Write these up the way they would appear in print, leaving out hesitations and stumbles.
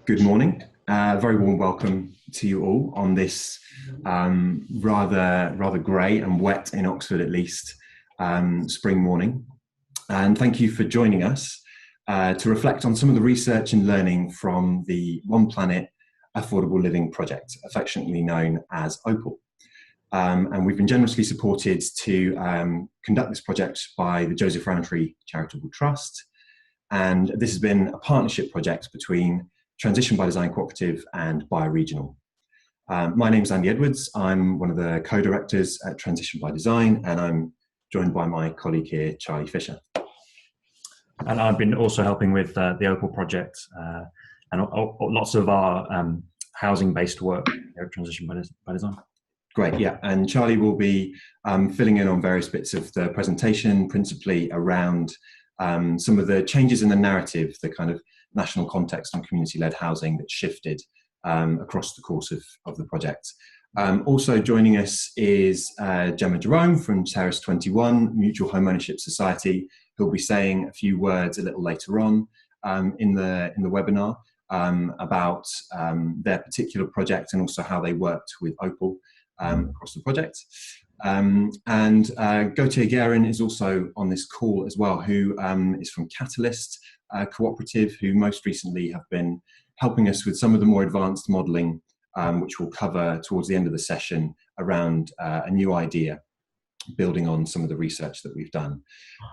Good morning. Very warm welcome to you all on this rather grey and wet in Oxford, at least, spring morning. And thank you for joining us to reflect on some of the research and learning from the One Planet Affordable Living Project, affectionately known as OPAL. And we've been generously supported to conduct this project by the Joseph Rowntree Charitable Trust. And this has been a partnership project between Transition by Design Cooperative and Bioregional. My name is Andy Edwards. I'm one of the co-directors at Transition by Design, and I'm joined by my colleague here, Charlie Fisher. And I've been also helping with the OPAL Project and lots of our housing-based work here at Transition by Design. Great, yeah. And Charlie will be filling in on various bits of the presentation, principally around some of the changes in the narrative, the kind of national context on community-led housing that shifted across the course of the project. Also joining us is Gemma Jerome from Terrace 21, Mutual Home Ownership Society, who'll be saying a few words a little later on in the webinar about their particular project and also how they worked with OPAL across the project. Gautier Guérin is also on this call as well, who is from Catalyst cooperative, who most recently have been helping us with some of the more advanced modelling, which we'll cover towards the end of the session around a new idea, building on some of the research that we've done.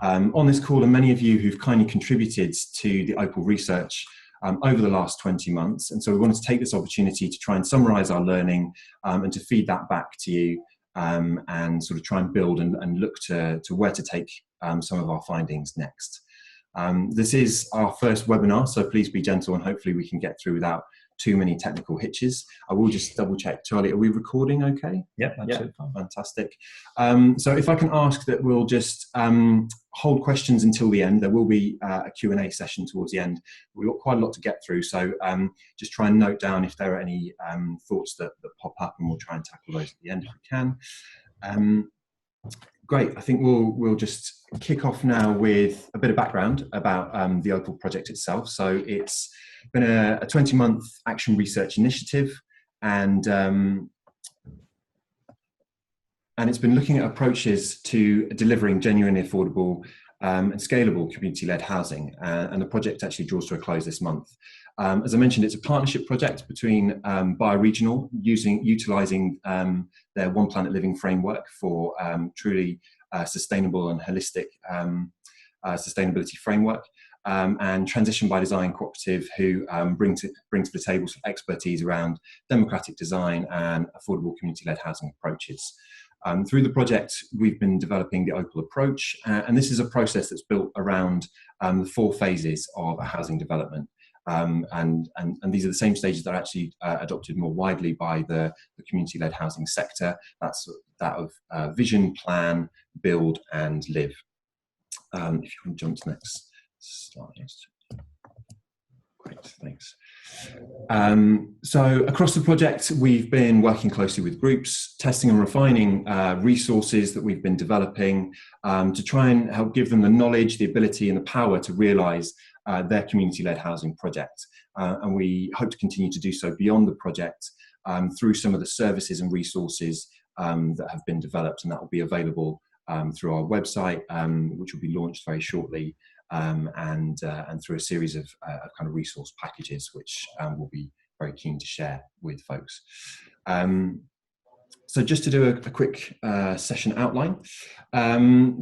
On this call are many of you who've kindly contributed to the OPAL research over the last 20 months. And so we wanted to take this opportunity to try and summarise our learning and to feed that back to you and sort of try and build and look to where to take some of our findings next. This is our first webinar, so please be gentle and hopefully we can get through without too many technical hitches. I will just double check. Charlie, are we recording okay? Yep, absolutely fine. Fantastic. So if I can ask that we'll just hold questions until the end. There will be a Q&A session towards the end. We've got quite a lot to get through, so just try and note down if there are any thoughts that pop up, and we'll try and tackle those at the end if we can. Great, I think we'll just kick off now with a bit of background about the OPAL project itself. So it's been a 20-month action research initiative, and it's been looking at approaches to delivering genuinely affordable and scalable community-led housing. And the project actually draws to a close this month. As I mentioned, it's a partnership project between Bioregional, utilising their One Planet Living framework for truly sustainable and holistic sustainability framework, and Transition by Design Cooperative, who bring to the table some expertise around democratic design and affordable community-led housing approaches. Through the project, we've been developing the OPAL approach, and this is a process that's built around the 4 phases of a housing development. And these are the same stages that are actually adopted more widely by the community-led housing sector. That's that of vision, plan, build, and live. If you can jump to the next slide. Great, thanks. So across the project, we've been working closely with groups, testing and refining resources that we've been developing to try and help give them the knowledge, the ability, and the power to realise their community-led housing project. And we hope to continue to do so beyond the project through some of the services and resources that have been developed, and that will be available through our website, which will be launched very shortly, and through a series of kind of resource packages, which we'll be very keen to share with folks. So just to do a quick session outline.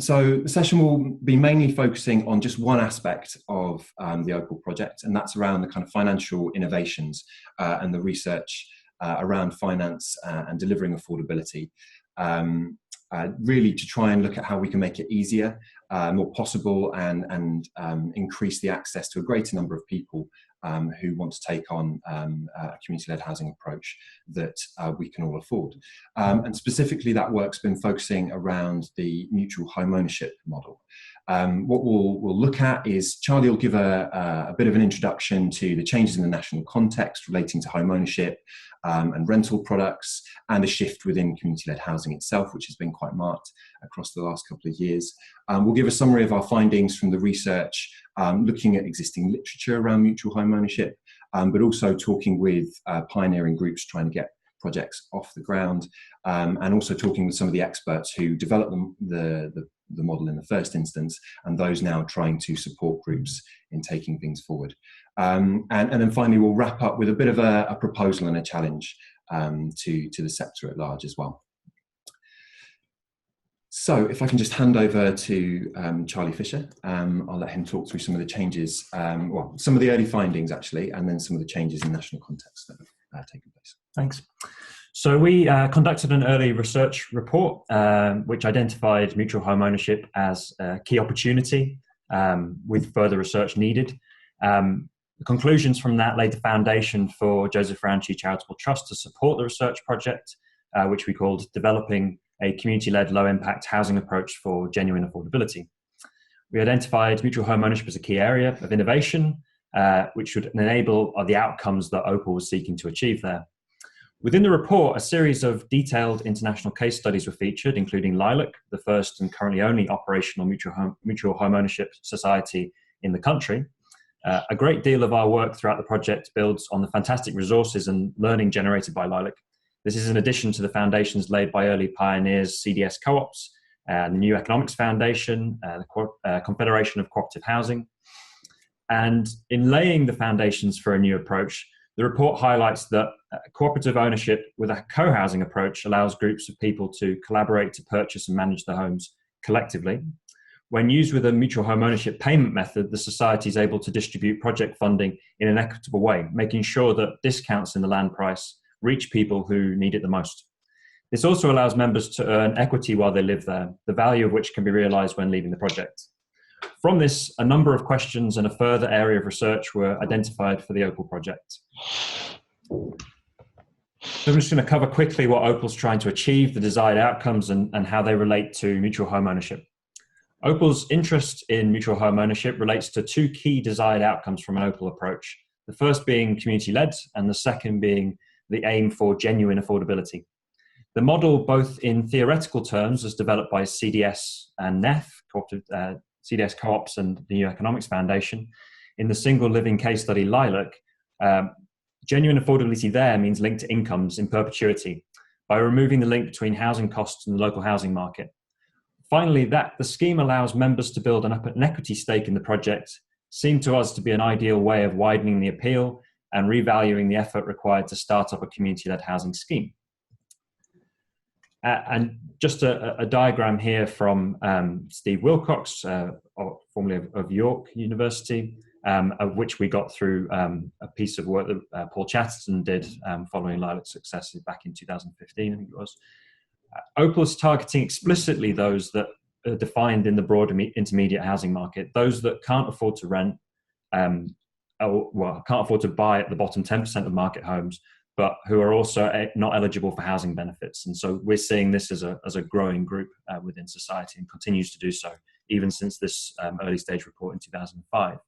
So the session will be mainly focusing on just one aspect of the OPAL project, and that's around the kind of financial innovations and the research around finance and delivering affordability. Really to try and look at how we can make it easier, more possible, and increase the access to a greater number of people who want to take on a community-led housing approach that we can all afford. And specifically, that work's been focusing around the mutual home ownership model. What we'll look at is Charlie will give a bit of an introduction to the changes in the national context relating to home ownership and rental products, and a shift within community-led housing itself, which has been quite marked across the last couple of years. We'll give a summary of our findings from the research, looking at existing literature around mutual home ownership, but also talking with pioneering groups trying to get projects off the ground, and also talking with some of the experts who developed the model in the first instance, and those now trying to support groups in taking things forward. And then finally, we'll wrap up with a bit of a proposal and a challenge to the sector at large as well. So if I can just hand over to Charlie Fisher, I'll let him talk through some of the changes, well, some of the early findings actually, and then some of the changes in national context that have taken place. Thanks. So we conducted an early research report which identified mutual home ownership as a key opportunity with further research needed. The conclusions from that laid the foundation for Joseph Rowntree Charitable Trust to support the research project, which we called Developing a Community-Led Low-Impact Housing Approach for Genuine Affordability. We identified mutual home ownership as a key area of innovation, which would enable the outcomes that OPAL was seeking to achieve there. Within the report, a series of detailed international case studies were featured, including Lilac, the first and currently only operational mutual home ownership society in the country. A great deal of our work throughout the project builds on the fantastic resources and learning generated by Lilac. This is in addition to the foundations laid by early pioneers, CDS Co-ops, the New Economics Foundation, the Confederation of Cooperative Housing. And in laying the foundations for a new approach, the report highlights that cooperative ownership with a co-housing approach allows groups of people to collaborate to purchase and manage their homes collectively. When used with a mutual home ownership payment method, the society is able to distribute project funding in an equitable way, making sure that discounts in the land price reach people who need it the most. This also allows members to earn equity while they live there, the value of which can be realised when leaving the project. From this, a number of questions and a further area of research were identified for the OPAL project. So I'm just going to cover quickly what OPAL's trying to achieve, the desired outcomes, and how they relate to mutual home ownership. OPAL's interest in mutual home ownership relates to two key desired outcomes from an OPAL approach, the first being community-led and the second being the aim for genuine affordability. The model, both in theoretical terms as developed by CDS and NEF, CDS Co-ops and the New Economics Foundation, in the single living case study Lilac, genuine affordability there means linked to incomes in perpetuity by removing the link between housing costs and the local housing market. Finally, that the scheme allows members to build an equity stake in the project seemed to us to be an ideal way of widening the appeal and revaluing the effort required to start up a community-led housing scheme. And just a diagram here from Steve Wilcox, formerly of York University, of which we got through a piece of work that Paul Chatterton did following Lilac's success back in 2015, I think it was. OPAL is targeting explicitly those that are defined in the broader intermediate housing market, those that can't afford to rent, can't afford to buy at the bottom 10% of market homes, but who are also not eligible for housing benefits. And so we're seeing this as a growing group within society and continues to do so, even since this early stage report in 2005,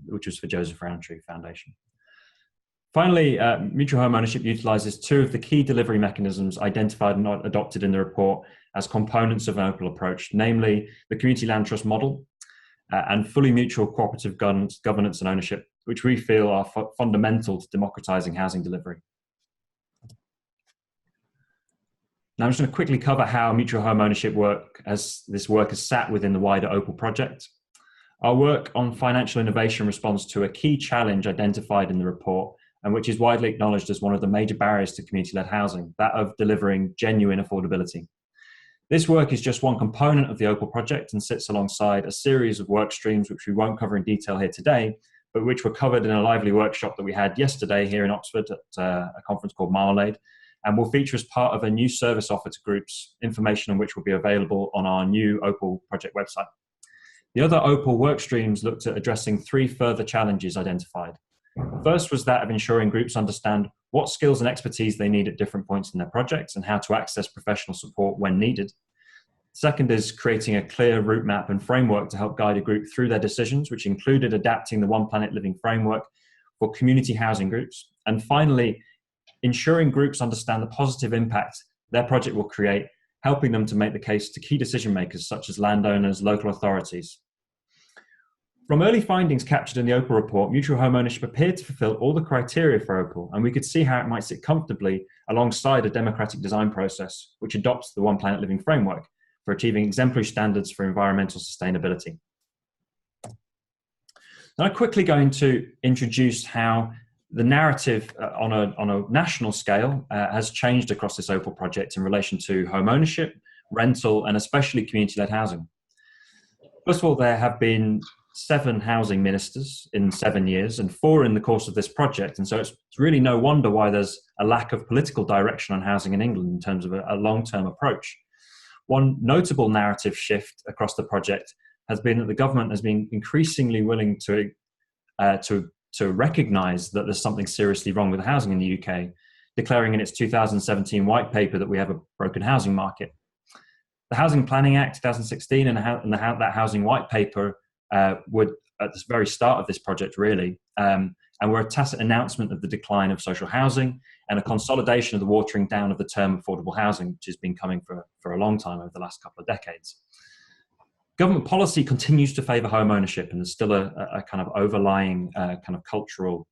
which was for Joseph Rowntree Foundation. Finally, mutual home ownership utilises two of the key delivery mechanisms identified and adopted in the report as components of an OPAL approach, namely the community land trust model and fully mutual cooperative governance and ownership, which we feel are fundamental to democratising housing delivery. Now I'm just going to quickly cover how mutual home ownership work has sat within the wider OPAL project. Our work on financial innovation responds to a key challenge identified in the report, and which is widely acknowledged as one of the major barriers to community-led housing, that of delivering genuine affordability. This work is just one component of the OPAL project and sits alongside a series of work streams which we won't cover in detail here today, but which were covered in a lively workshop that we had yesterday here in Oxford at a conference called Marmalade, and will feature as part of a new service offer to groups, information on which will be available on our new OPAL project website. The other OPAL work streams looked at addressing three further challenges identified. First was that of ensuring groups understand what skills and expertise they need at different points in their projects and how to access professional support when needed. Second is creating a clear route map and framework to help guide a group through their decisions, which included adapting the One Planet Living framework for community housing groups. And finally, ensuring groups understand the positive impact their project will create, helping them to make the case to key decision makers such as landowners, local authorities. From early findings captured in the OPAL report, mutual home ownership appeared to fulfill all the criteria for OPAL, and we could see how it might sit comfortably alongside a democratic design process which adopts the One Planet Living framework for achieving exemplary standards for environmental sustainability. Now, I'm quickly going to introduce how the narrative on a national scale has changed across this OPAL project in relation to home ownership, rental, and especially community-led housing. First of all, there have been 7 housing ministers in 7 years and 4 in the course of this project. And so it's really no wonder why there's a lack of political direction on housing in England in terms of a long-term approach. One notable narrative shift across the project has been that the government has been increasingly willing to recognise that there's something seriously wrong with housing in the UK, declaring in its 2017 white paper that we have a broken housing market. The Housing Planning Act 2016 and that housing white paper would, at the very start of this project really, and were a tacit announcement of the decline of social housing and a consolidation of the watering down of the term affordable housing, which has been coming for a long time over the last couple of decades. Government policy continues to favour home ownership, and there's still a kind of overlying kind of cultural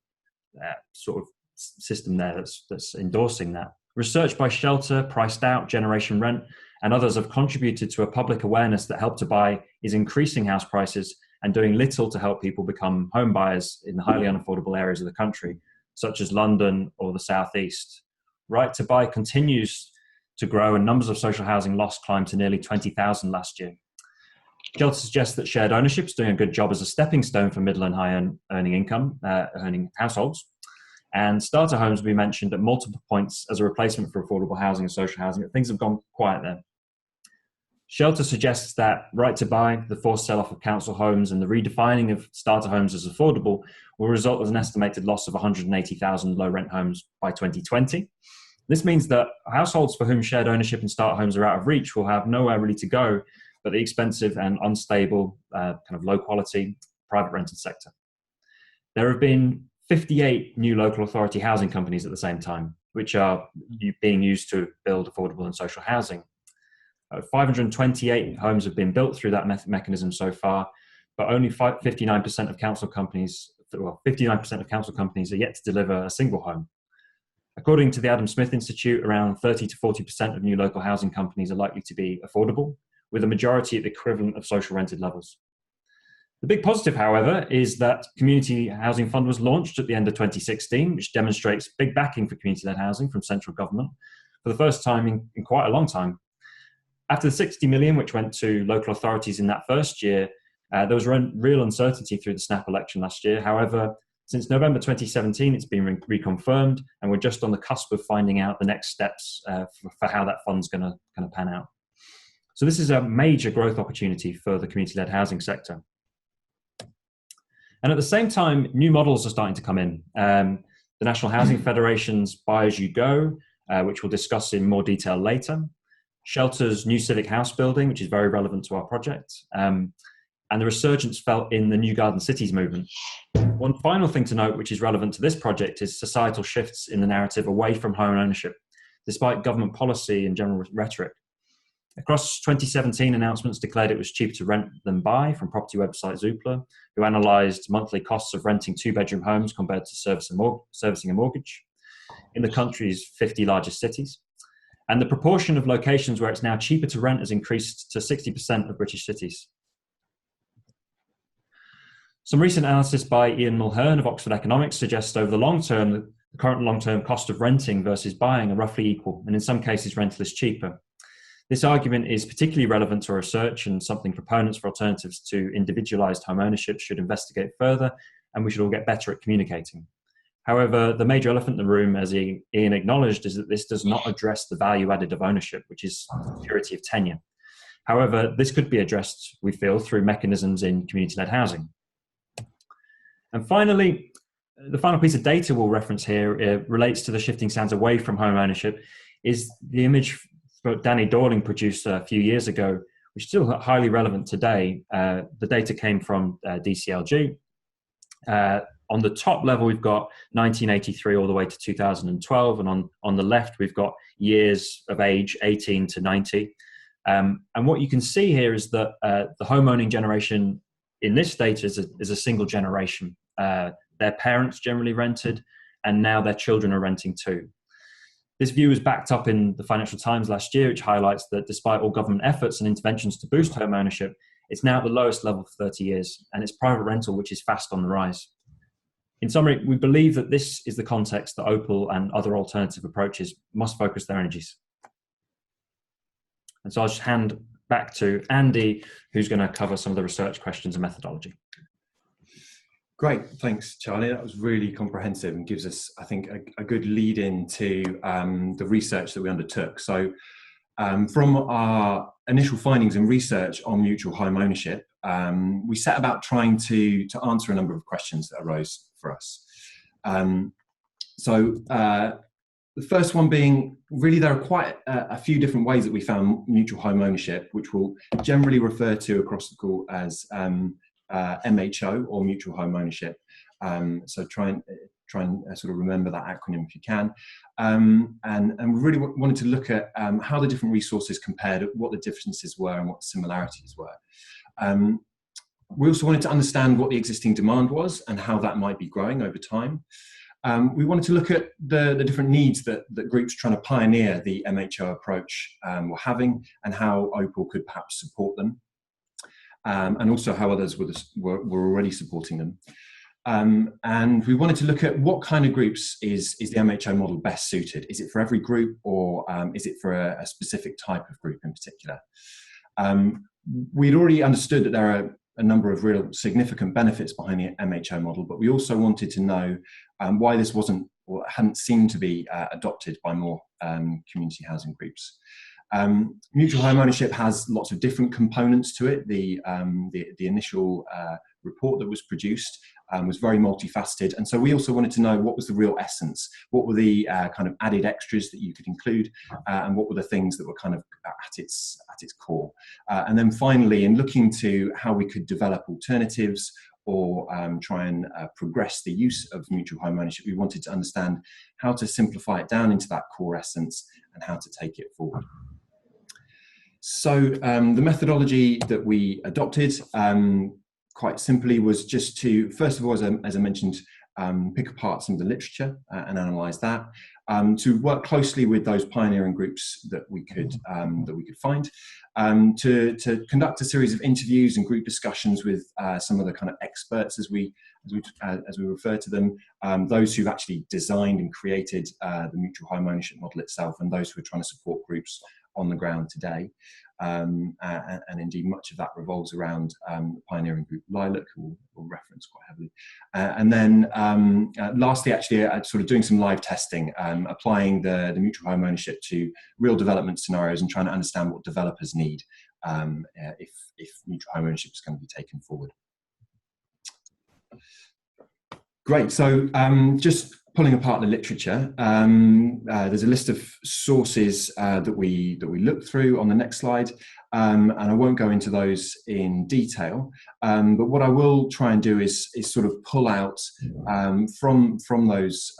sort of system there that's endorsing that. Research by Shelter, Priced Out, Generation Rent, and others have contributed to a public awareness that Help to Buy is increasing house prices and doing little to help people become home buyers in the highly unaffordable areas of the country, such as London or the South East. Right to Buy continues to grow, and numbers of social housing lost climbed to nearly 20,000 last year. Shelter suggests that shared ownership is doing a good job as a stepping stone for middle and high earning households. And starter homes will be mentioned at multiple points as a replacement for affordable housing and social housing. Things have gone quiet there. Shelter suggests that Right to Buy, the forced sell-off of council homes, and the redefining of starter homes as affordable will result in an estimated loss of 180,000 low-rent homes by 2020. This means that households for whom shared ownership and starter homes are out of reach will have nowhere really to go but the expensive and unstable, kind of low-quality private rented sector. There have been 58 new local authority housing companies at the same time, which are being used to build affordable and social housing. 528 homes have been built through that mechanism so far, but only 59% of council companies, well, 59% of council companies are yet to deliver a single home. According to the Adam Smith Institute, around 30 to 40% of new local housing companies are likely to be affordable, with a majority at the equivalent of social rented levels. The big positive, however, is that Community Housing Fund was launched at the end of 2016, which demonstrates big backing for community-led housing from central government for the first time in quite a long time. After the 60 million, which went to local authorities in that first year, there was real uncertainty through the snap election last year. However, since November 2017, it's been reconfirmed, and we're just on the cusp of finding out the next steps for how that fund's going to kind of pan out. So this is a major growth opportunity for the community-led housing sector. And at the same time, new models are starting to come in. The National Housing Federation's Buy As You Go, which we'll discuss in more detail later. Shelter's new civic house building, which is very relevant to our project. And the resurgence felt in the New Garden Cities movement. One final thing to note, which is relevant to this project, is societal shifts in the narrative away from home ownership, despite government policy and general rhetoric. Across 2017, announcements declared it was cheaper to rent than buy from property website Zoopla, who analysed monthly costs of renting 2-bedroom homes compared to servicing a mortgage in the country's 50 largest cities. And the proportion of locations where it's now cheaper to rent has increased to 60% of British cities. Some recent analysis by Ian Mulhern of Oxford Economics suggests over the long term that the current long-term cost of renting versus buying are roughly equal, and in some cases rental is cheaper. This argument is particularly relevant to research and something proponents for alternatives to individualised home ownership should investigate further, and we should all get better at communicating. However, the major elephant in the room, as Ian acknowledged, is that this does not address the value added of ownership, which is security of tenure. However, this could be addressed, we feel, through mechanisms in community-led housing. And finally, the final piece of data we'll reference here relates to the shifting sands away from home ownership, is the image Danny Dorling produced a few years ago, which is still highly relevant today. The data came from DCLG. On the top level, we've got 1983 all the way to 2012, and on the left, we've got years of age, 18 to 90. And what you can see here is that the home owning generation in this data is a single generation. Their parents generally rented, and now their children are renting too. This view was backed up in the Financial Times last year, which highlights that despite all government efforts and interventions to boost home ownership, it's now at the lowest level for 30 years, and it's private rental which is fast on the rise. In summary, we believe that this is the context that OPAL and other alternative approaches must focus their energies. And so I'll just hand back to Andy, who's going to cover some of the research questions and methodology. Great, thanks, Charlie. That was really comprehensive and gives us, I think, a good lead into the research that we undertook. So from our initial findings and research on mutual home ownership, we set about trying to answer a number of questions that arose for us. The first one being, really there are quite a few different ways that we found mutual home ownership, which we'll generally refer to across the call as MHO, or mutual home ownership. So try and sort of remember that acronym if you can. And we really wanted to look at how the different resources compared, what the differences were and what the similarities were. We also wanted to understand what the existing demand was and how that might be growing over time. We wanted to look at the different needs that groups trying to pioneer the MHO approach were having, and how OPAL could perhaps support them. And also how others were already supporting them. And we wanted to look at what kind of groups is the MHO model best suited. Is it for every group, or is it for a specific type of group in particular? We'd already understood that there are a number of real significant benefits behind the MHO model, but we also wanted to know why this wasn't, or hadn't seemed to be adopted by more community housing groups. Mutual home ownership has lots of different components to it. The initial report that was produced was very multifaceted, and so we also wanted to know what was the real essence, what were the kind of added extras that you could include, and what were the things that were kind of at its core. And then finally, in looking to how we could develop alternatives or try and progress the use of mutual home ownership, we wanted to understand how to simplify it down into that core essence and how to take it forward. So the methodology that we adopted, quite simply, was just to, first of all, as I mentioned, pick apart some of the literature and analyse that, to work closely with those pioneering groups that we could find, to conduct a series of interviews and group discussions with some of the kind of experts, as we refer to them, those who've actually designed and created the mutual home ownership model itself, and those who are trying to support groups on the ground today. And indeed much of that revolves around the pioneering group Lilac, who we'll reference quite heavily. And then lastly, actually, sort of doing some live testing, applying the mutual home ownership to real development scenarios and trying to understand what developers need if mutual home ownership is going to be taken forward. Great, so just pulling apart the literature, there's a list of sources that we looked through on the next slide, and I won't go into those in detail, but what I will try and do is sort of pull out from those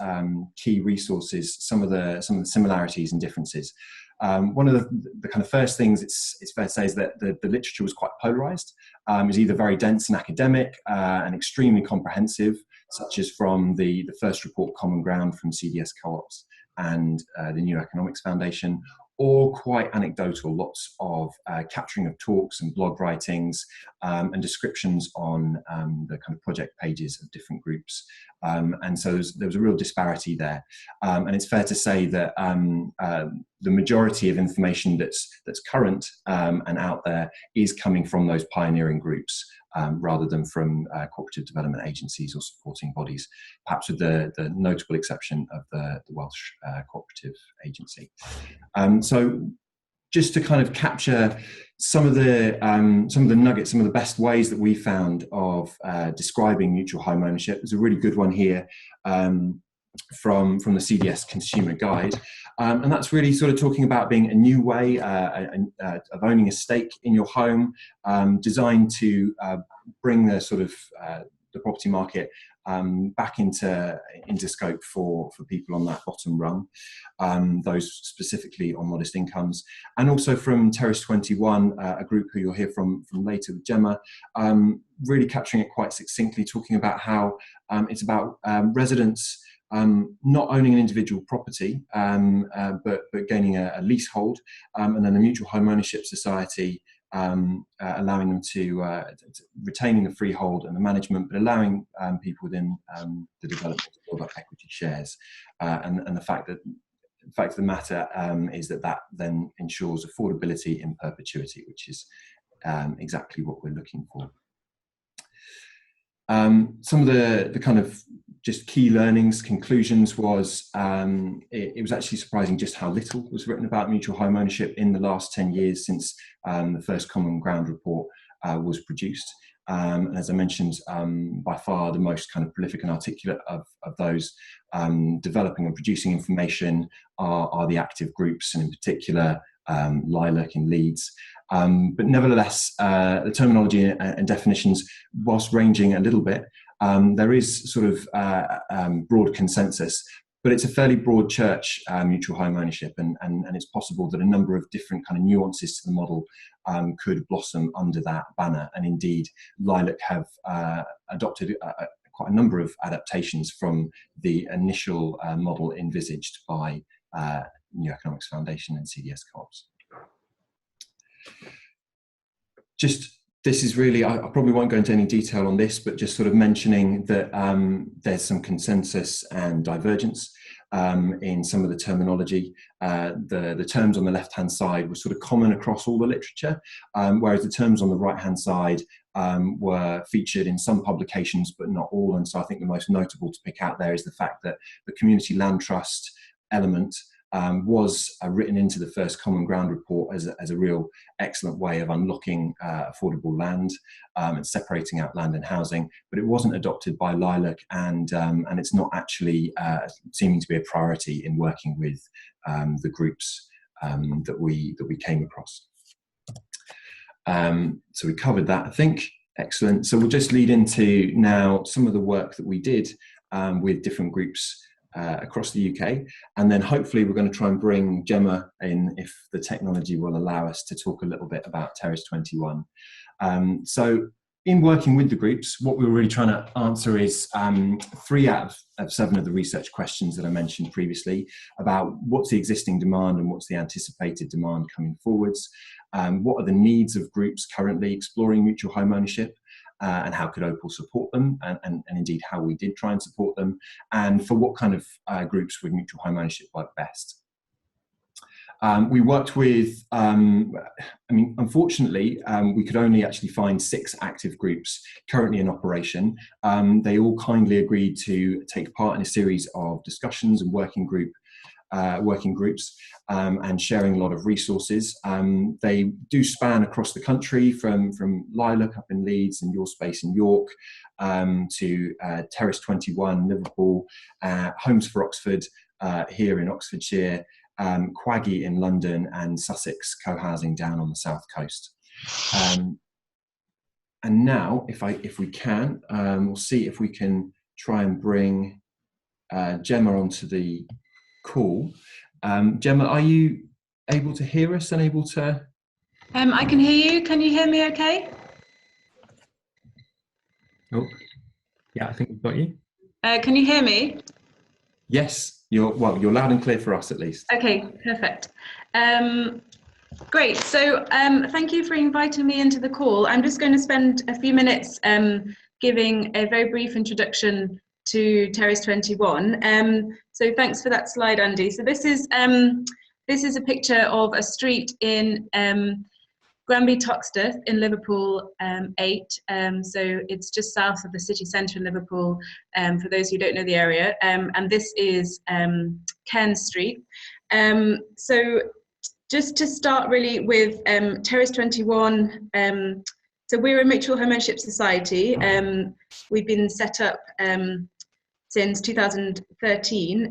key resources some of the similarities and differences. One of the kind of first things it's fair to say is that the literature was quite polarized. It was either very dense and academic and extremely comprehensive, such as from the first report, Common Ground, from CDS Co-ops and the New Economics Foundation, or quite anecdotal, lots of capturing of talks and blog writings and descriptions on the kind of project pages of different groups. And so there was a real disparity there. And it's fair to say that the majority of information that's current and out there is coming from those pioneering groups, rather than from cooperative development agencies or supporting bodies, perhaps with the notable exception of the Welsh Cooperative Agency. So just to kind of capture some of the nuggets, some of the best ways that we found of describing mutual home ownership. There's a really good one here from the CDS Consumer Guide, and that's really sort of talking about being a new way of owning a stake in your home, designed to bring the sort of the property market back into scope for people on that bottom rung, those specifically on modest incomes, and also from Terrace 21, a group who you'll hear from later with Gemma, really capturing it quite succinctly, talking about how it's about residents not owning an individual property, but gaining a leasehold, and then the mutual home ownership society allowing them to retaining the freehold and the management, but allowing people within the development to build up equity shares. And the fact of the matter is that then ensures affordability in perpetuity, which is exactly what we're looking for. Some of the kind of just key learnings, conclusions was it was actually surprising just how little was written about mutual home ownership in the last 10 years since the first Common Ground report was produced. And as I mentioned, by far the most kind of prolific and articulate of those developing and producing information are the active groups, and in particular Lilac in Leeds. But nevertheless, the terminology and definitions, whilst ranging a little bit, there is sort of broad consensus, but it's a fairly broad church, mutual home ownership, and it's possible that a number of different kind of nuances to the model could blossom under that banner. And indeed, Lilac have adopted quite a number of adaptations from the initial model envisaged by New Economics Foundation and CDS Co-ops. This is really, I probably won't go into any detail on this, but just sort of mentioning that there's some consensus and divergence in some of the terminology. The terms on the left-hand side were sort of common across all the literature, whereas the terms on the right-hand side were featured in some publications, but not all. And so I think the most notable to pick out there is the fact that the community land trust element was written into the first Common Ground report as a real excellent way of unlocking affordable land and separating out land and housing, but it wasn't adopted by Lilac, and it's not actually seeming to be a priority in working with the groups that we came across. So we covered that, I think. Excellent. So we'll just lead into now some of the work that we did with different groups across the UK, and then hopefully we're going to try and bring Gemma in, if the technology will allow us, to talk a little bit about Terrace 21. So in working with the groups, what we were really trying to answer is 3 out of 7 of the research questions that I mentioned previously about what's the existing demand and what's the anticipated demand coming forwards, what are the needs of groups currently exploring mutual home ownership, and how could OPAL support them, and indeed how we did try and support them, and for what kind of groups would mutual home ownership work best. We worked with, unfortunately, we could only actually find 6 active groups currently in operation. They all kindly agreed to take part in a series of discussions and working groups and sharing a lot of resources. They do span across the country, from Lilac up in Leeds and Your Space in York, to Terrace 21, Liverpool, Homes for Oxford here in Oxfordshire, Quaggy in London, and Sussex Co-housing down on the south coast. And now, if we can, we'll see if we can try and bring Gemma onto the call. Gemma, are you able to hear us and able to? I can hear you. Can you hear me okay? Oh, yeah, I think we've got you. Can you hear me? Yes, you're loud and clear for us at least. Okay, perfect. Great. So thank you for inviting me into the call. I'm just going to spend a few minutes giving a very brief introduction to Terrace 21. So thanks for that slide, Andy. So this is a picture of a street in Granby Toxteth in Liverpool 8. So it's just south of the city centre in Liverpool, for those who don't know the area. And this is Cairn Street. So just to start really with Terrace 21, so we're a mutual home ownership society. We've been set up since 2013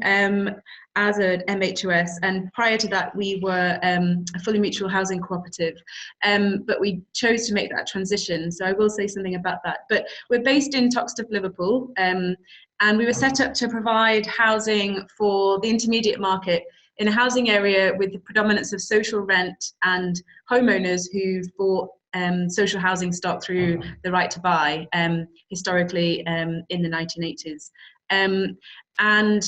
as an MHOS, and prior to that we were a fully mutual housing cooperative, but we chose to make that transition, so I will say something about that. But we're based in Toxteth, Liverpool, and we were set up to provide housing for the intermediate market in a housing area with the predominance of social rent and homeowners who've bought social housing stock through the right to buy historically in the 1980s. And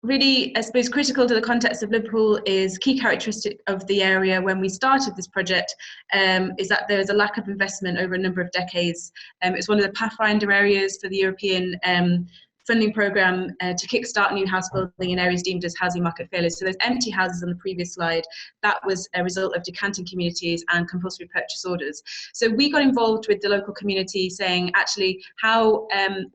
really, I suppose, critical to the context of Liverpool is key characteristic of the area when we started this project is that there was a lack of investment over a number of decades. It's one of the pathfinder areas for the European funding programme to kickstart new house building in areas deemed as housing market failures. So those empty houses on the previous slide, that was a result of decanting communities and compulsory purchase orders. So we got involved with the local community saying, actually,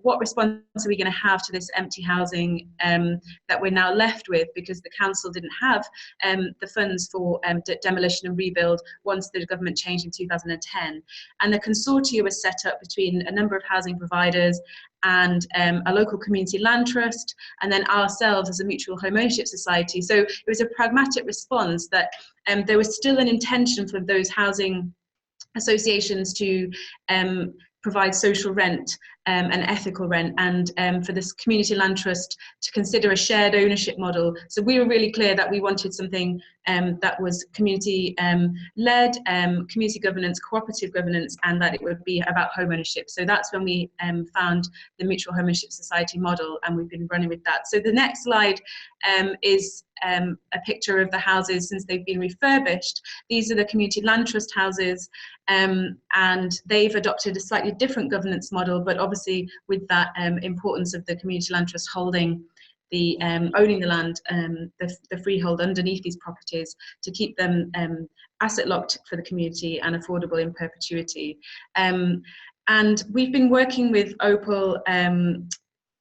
what response are we going to have to this empty housing that we're now left with, because the council didn't have the funds for demolition and rebuild once the government changed in 2010. And the consortia was set up between a number of housing providers and a local community land trust, and then ourselves as a mutual home ownership society. So it was a pragmatic response that there was still an intention for those housing associations to provide social rent and ethical rent, and for this community land trust to consider a shared ownership model. So we were really clear that we wanted something that was community led, community governance, cooperative governance, and that it would be about home ownership. So that's when we found the Mutual Home Ownership Society model, and we've been running with that. So the next slide is a picture of the houses since they've been refurbished. These are the community land trust houses, and they've adopted a slightly different governance model, but obviously with that importance of the community land trust holding the owning the land, the freehold underneath these properties, to keep them asset locked for the community and affordable in perpetuity. And we've been working with OPAL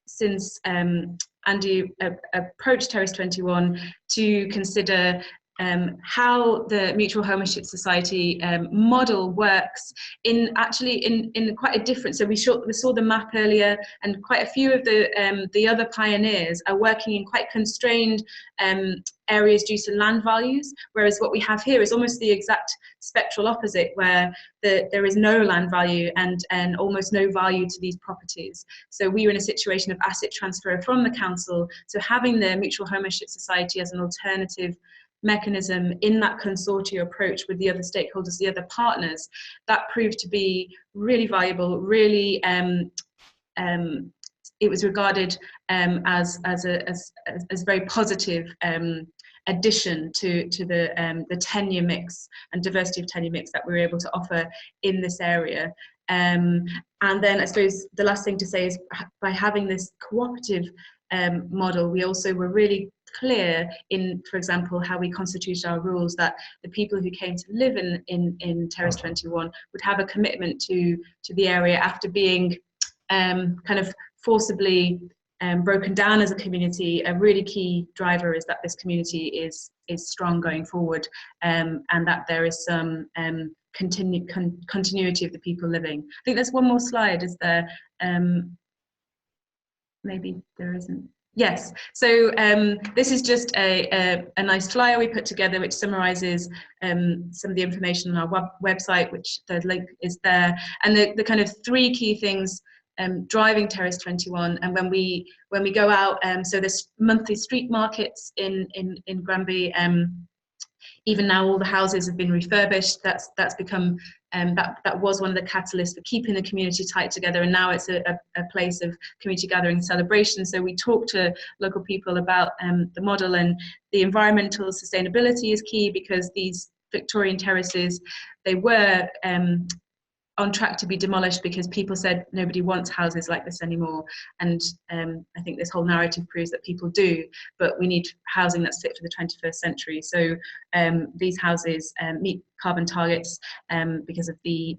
since Andy approached Terrace 21 to consider how the Mutual Home Ownership Society model works in quite a different. So we saw the map earlier, and quite a few of the other pioneers are working in quite constrained areas due to land values, whereas what we have here is almost the exact spectral opposite, where there is no land value and almost no value to these properties. So we were in a situation of asset transfer from the council, so having the Mutual Home Ownership Society as an alternative mechanism in that consortia approach with the other stakeholders, the other partners, that proved to be really valuable, really it was regarded as very positive addition to the tenure mix and diversity of tenure mix that we were able to offer in this area. And then I suppose the last thing to say is, by having this cooperative model, we also were really clear in, for example, how we constituted our rules, that the people who came to live in Terrace 21 would have a commitment to the area after being kind of forcibly broken down as a community. A really key driver is that this community is strong going forward, and that there is some continuity of the people living. I think there's one more slide, is there? Maybe there isn't. Yes, so this is just a nice flyer we put together which summarises some of the information on our website, which the link is there, and the kind of three key things driving Terrace 21. And when we go out, so there's monthly street markets in Granby. Even now, all the houses have been refurbished. That's become that was one of the catalysts for keeping the community tight together, and now it's a place of community gathering and celebration. So we talk to local people about the model, and the environmental sustainability is key, because these Victorian terraces, they were on track to be demolished because people said nobody wants houses like this anymore. And I think this whole narrative proves that people do, but we need housing that's fit for the 21st century. So these houses meet carbon targets because of the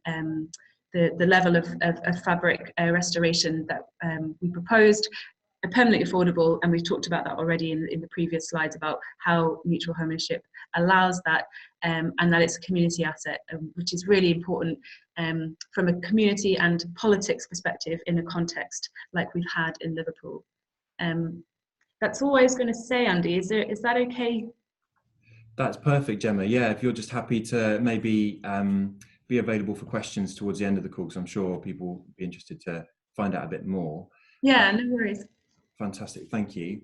level of fabric restoration that we proposed, are permanently affordable, and we've talked about that already in the previous slides about how mutual home ownership allows that, and that it's a community asset, which is really important from a community and politics perspective in a context like we've had in Liverpool. That's all I was going to say, Andy. Is that okay? That's perfect, Gemma. Yeah, if you're just happy to maybe be available for questions towards the end of the call, because I'm sure people will be interested to find out a bit more. Yeah, no worries. Fantastic, thank you.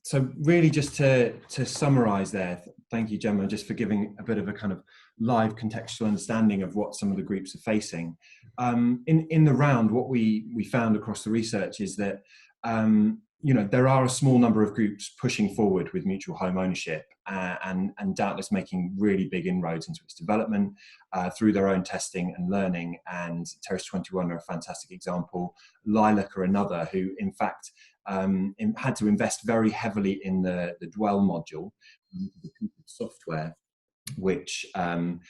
So really just to summarise there, thank you, Gemma, just for giving a bit of a kind of live contextual understanding of what some of the groups are facing. In the round, what we found across the research is that there are a small number of groups pushing forward with mutual home ownership and doubtless making really big inroads into its development through their own testing and learning. And Terrace 21 are a fantastic example. Lilac are another who, in fact, had to invest very heavily in the Dwell module, the software, which they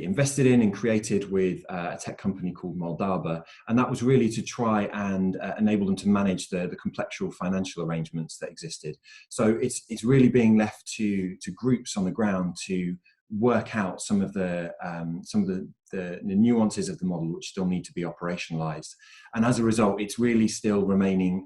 invested in and created with a tech company called Moldava, and that was really to try and enable them to manage the contextual financial arrangements that existed. So it's really being left to groups on the ground to work out some of the nuances of the model which still need to be operationalized. And as a result, it's really still remaining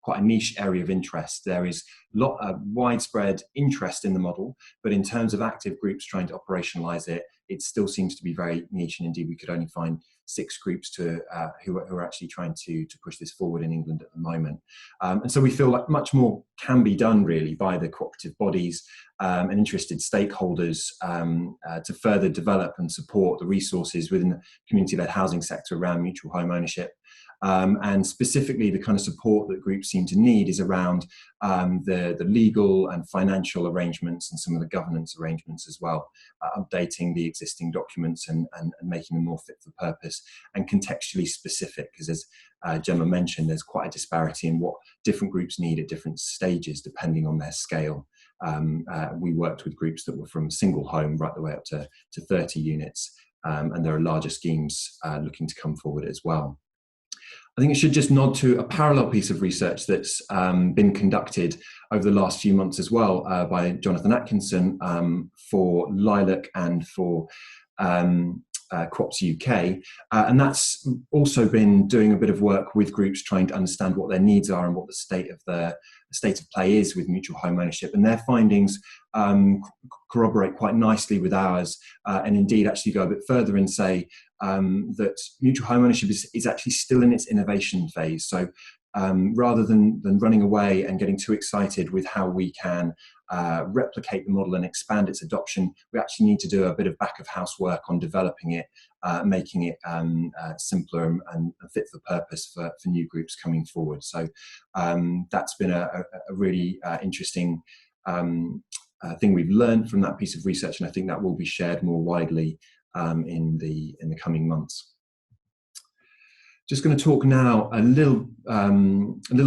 quite a niche area of interest. There is widespread interest in the model, but in terms of active groups trying to operationalize it, it still seems to be very niche. And indeed, we could only find 6 groups who are actually trying to push this forward in England at the moment. And so we feel like much more can be done really by the cooperative bodies and interested stakeholders to further develop and support the resources within the community-led housing sector around mutual home ownership. And specifically the kind of support that groups seem to need is around the legal and financial arrangements and some of the governance arrangements as well, updating the existing documents and making them more fit for purpose and contextually specific, because as Gemma mentioned, there's quite a disparity in what different groups need at different stages depending on their scale. We worked with groups that were from a single home right the way up to 30 units, and there are larger schemes looking to come forward as well. I think it should just nod to a parallel piece of research that's been conducted over the last few months as well by Jonathan Atkinson for Lilac and for Co-ops UK, and that's also been doing a bit of work with groups trying to understand what their needs are and what the state of play is with mutual home ownership, and their findings corroborate quite nicely with ours, and indeed actually go a bit further and say that mutual home ownership is actually still in its innovation phase. So rather than running away and getting too excited with how we can replicate the model and expand its adoption, we actually need to do a bit of back of house work on developing it, making it simpler and fit for purpose for new groups coming forward. So that's been a really interesting thing we've learned from that piece of research, and I think that will be shared more widely in the coming months. Just going to talk now a little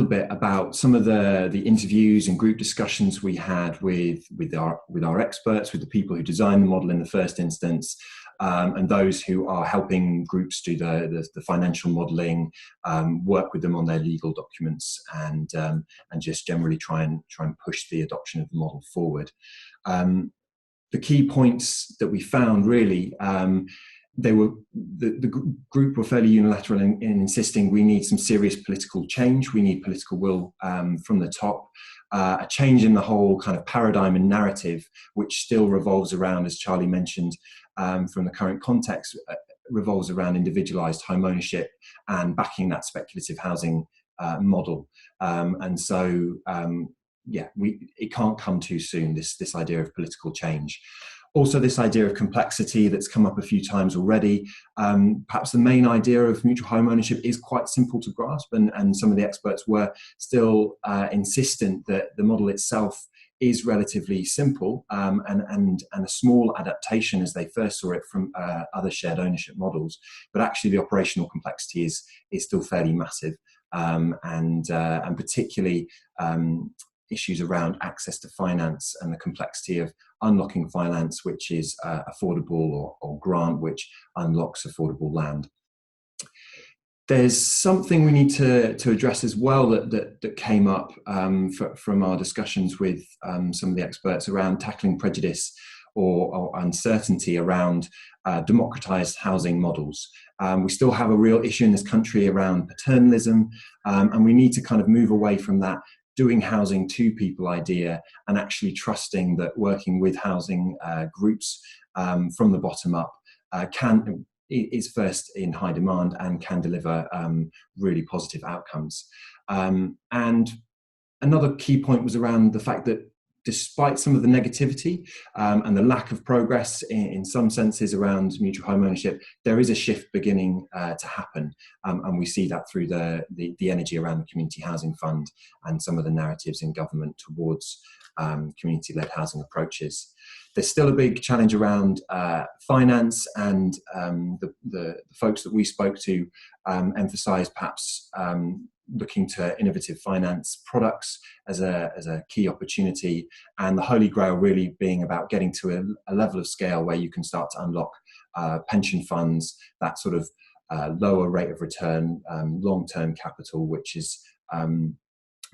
bit about some of the interviews and group discussions we had with our experts, with the people who designed the model in the first instance, and those who are helping groups do the financial modelling, work with them on their legal documents, and just generally try and push the adoption of the model forward. The key points that we found really. The group were fairly unilateral in insisting we need some serious political change. We need political will from the top, a change in the whole kind of paradigm and narrative, which still revolves around, as Charlie mentioned, from the current context, revolves around individualised home ownership and backing that speculative housing model. And so, it can't come too soon, this idea of political change. Also, this idea of complexity that's come up a few times already. Perhaps the main idea of mutual home ownership is quite simple to grasp, and some of the experts were still insistent that the model itself is relatively simple and a small adaptation as they first saw it from other shared ownership models. But actually, the operational complexity is still fairly massive, and particularly issues around access to finance and the complexity of unlocking finance, which is affordable, or grant, which unlocks affordable land. There's something we need to address as well that came up from our discussions with some of the experts around tackling prejudice or uncertainty around democratized housing models. We still have a real issue in this country around paternalism, and we need to kind of move away from that doing housing to people idea and actually trusting that working with housing groups from the bottom up is first in high demand and can deliver really positive outcomes. And another key point was around the fact that despite some of the negativity and the lack of progress in some senses around mutual home ownership, there is a shift beginning to happen. And we see that through the energy around the Community Housing Fund and some of the narratives in government towards community-led housing approaches. There's still a big challenge around finance, and the folks that we spoke to emphasised perhaps looking to innovative finance products as a key opportunity, and the holy grail really being about getting to a level of scale where you can start to unlock pension funds, that sort of lower rate of return, long-term capital, which is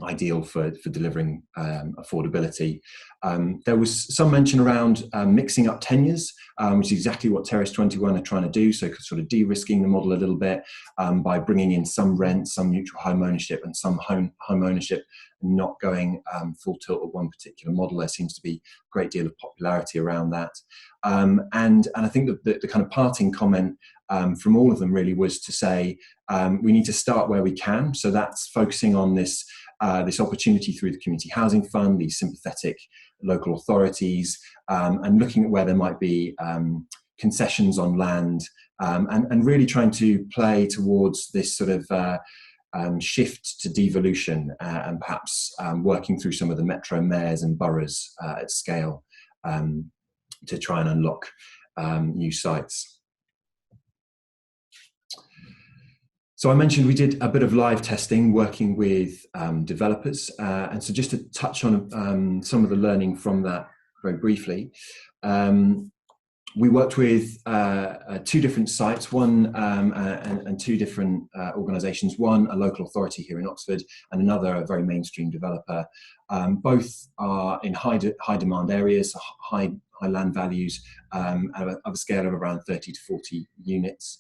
ideal for delivering affordability. There was some mention around mixing up tenures, which is exactly what Terrace 21 are trying to do, so sort of de-risking the model a little bit by bringing in some rent, some mutual home ownership, and some home ownership, not going full tilt at one particular model. There seems to be a great deal of popularity around that. And I think that the kind of parting comment from all of them really was to say we need to start where we can. So that's focusing on this opportunity through the Community Housing Fund, these sympathetic local authorities, and looking at where there might be concessions on land, and really trying to play towards this sort of shift to devolution, and perhaps working through some of the metro mayors and boroughs at scale to try and unlock new sites. So I mentioned we did a bit of live testing working with developers, and so just to touch on some of the learning from that very briefly, we worked with two different sites, one and two different organisations, one a local authority here in Oxford and another a very mainstream developer. Both are in high demand areas, high land values, of a scale of around 30 to 40 units.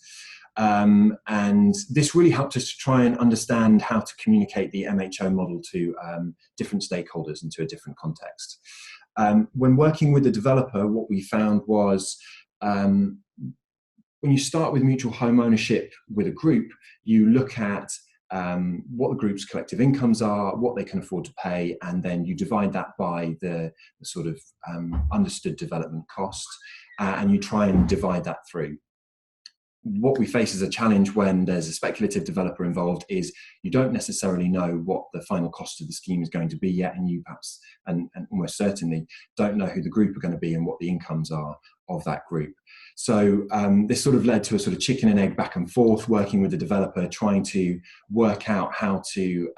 And this really helped us to try and understand how to communicate the MHO model to different stakeholders and to a different context. When working with the developer, what we found was when you start with mutual home ownership with a group, you look at what the group's collective incomes are, what they can afford to pay, and then you divide that by the sort of understood development cost, and you try and divide that through. What we face as a challenge when there's a speculative developer involved is you don't necessarily know what the final cost of the scheme is going to be yet, and you perhaps, and almost certainly, don't know who the group are going to be and what the incomes are of that group. So this sort of led to a sort of chicken and egg back and forth, working with the developer, trying to work out how to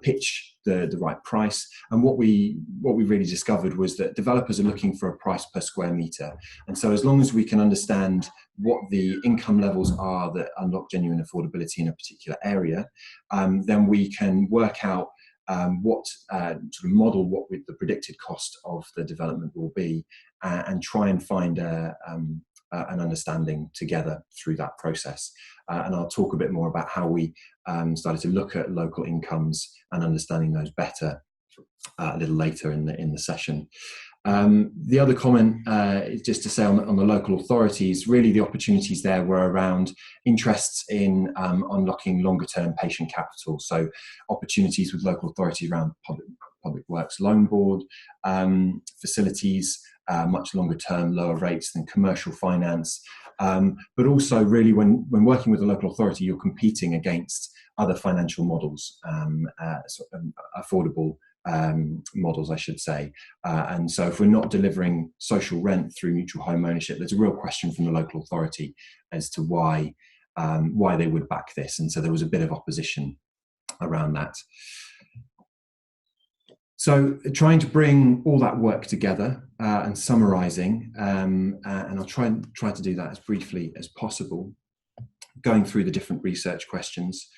pitch the right price. And what we really discovered was that developers are looking for a price per square metre. And so as long as we can understand what the income levels are that unlock genuine affordability in a particular area, then we can work out what sort of model what the predicted cost of the development will be, and try and find an understanding together through that process. And I'll talk a bit more about how we started to look at local incomes and understanding those better a little later in the session. The other comment is just to say on the local authorities, really the opportunities there were around interests in unlocking longer term patient capital. So opportunities with local authorities around public works loan board facilities, much longer term, lower rates than commercial finance. But also really when working with a local authority, you're competing against other financial models, affordable models, I should say. And so if we're not delivering social rent through mutual home ownership, there's a real question from the local authority as to why they would back this. And so there was a bit of opposition around that. So trying to bring all that work together and summarising, and I'll try to do that as briefly as possible, going through the different research questions.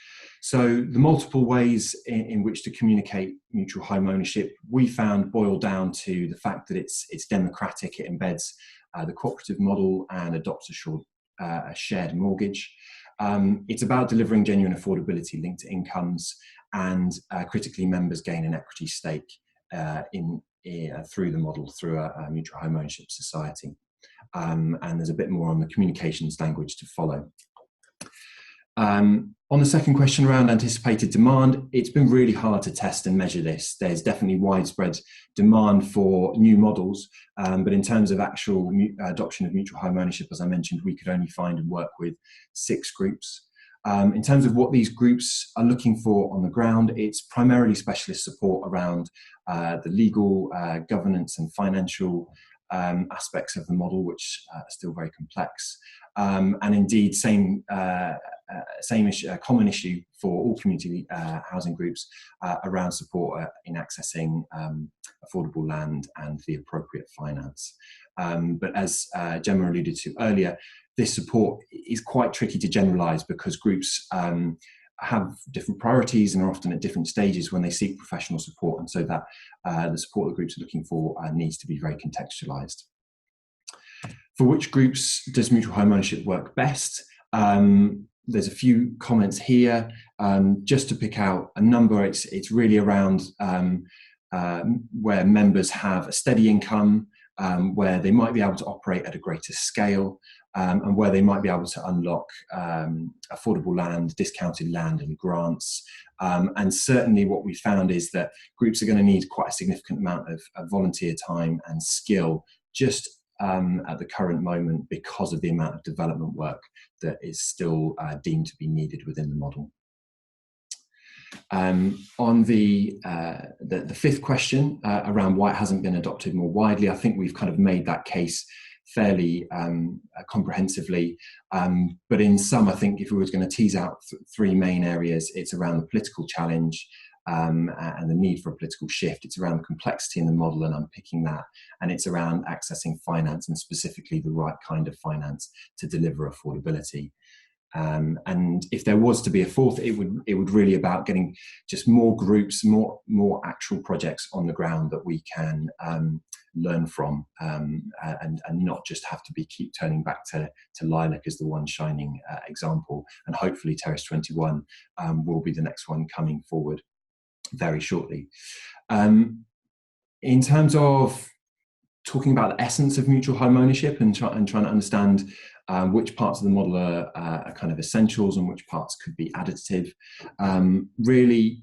So the multiple ways in which to communicate mutual home ownership, we found boil down to the fact that it's democratic. It embeds the cooperative model and adopts a shared mortgage. It's about delivering genuine affordability linked to incomes, and critically, members gain an equity stake through the model, through a mutual home ownership society. And there's a bit more on the communications language to follow. On the second question around anticipated demand, it's been really hard to test and measure this. There's definitely widespread demand for new models, but in terms of actual adoption of mutual home ownership, as I mentioned, we could only find and work with 6 groups. In terms of what these groups are looking for on the ground, it's primarily specialist support around the legal, governance and financial aspects of the model, which are still very complex. And indeed, common issue for all community housing groups around support in accessing affordable land and the appropriate finance. But as Gemma alluded to earlier, this support is quite tricky to generalise because groups have different priorities and are often at different stages when they seek professional support, and so that the support that groups are looking for needs to be very contextualised. For which groups does mutual home ownership work best? There's a few comments here. Just to pick out a number, it's really around where members have a steady income, where they might be able to operate at a greater scale, and where they might be able to unlock affordable land, discounted land and grants. And certainly what we found is that groups are going to need quite a significant amount of volunteer time and skill just at the current moment because of the amount of development work that is still deemed to be needed within the model. On the fifth question around why it hasn't been adopted more widely, I think we've kind of made that case fairly comprehensively. But in some, I think if we were going to tease out 3 main areas, it's around the political challenge and the need for a political shift. It's around the complexity in the model and unpicking that. And it's around accessing finance, and specifically the right kind of finance to deliver affordability. And if there was to be a fourth, it would really about getting just more groups, more actual projects on the ground that we can learn from, and not just have to keep turning back to Lilac as the one shining example. And hopefully Terrace 21 will be the next one coming forward very shortly. In terms of talking about the essence of mutual home ownership and trying to understand which parts of the model are kind of essentials and which parts could be additive. Really,